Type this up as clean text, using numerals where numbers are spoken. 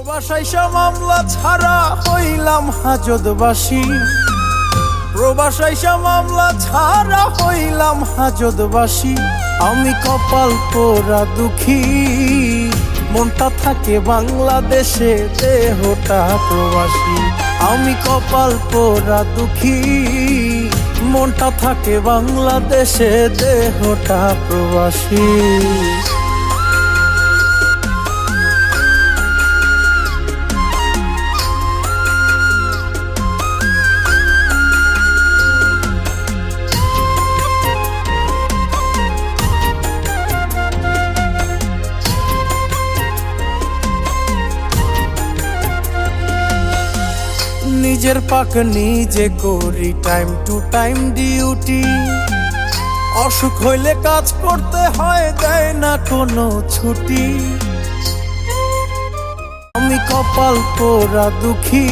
প্রবাসাইসা মামলা ছাড়া হইলাম হাজতবাসী, প্রবাসাইসা মামলা ছাড়া হইলাম হাজতবাসী। আমি কপাল পোড়া দুঃখী, মনটা থাকে বাংলাদেশে, দেহটা প্রবাসী। আমি কপাল পোড়া দুঃখী, মনটা থাকে বাংলাদেশে, দেহটা প্রবাসী। নিজের পাক নিজে করি, টাইম টু টাইম ডিউটি। অসুখ হইলে কাজ করতে হয়, দেয় না কোনো ছুটি। আমি কপাল পোড়া দুঃখী।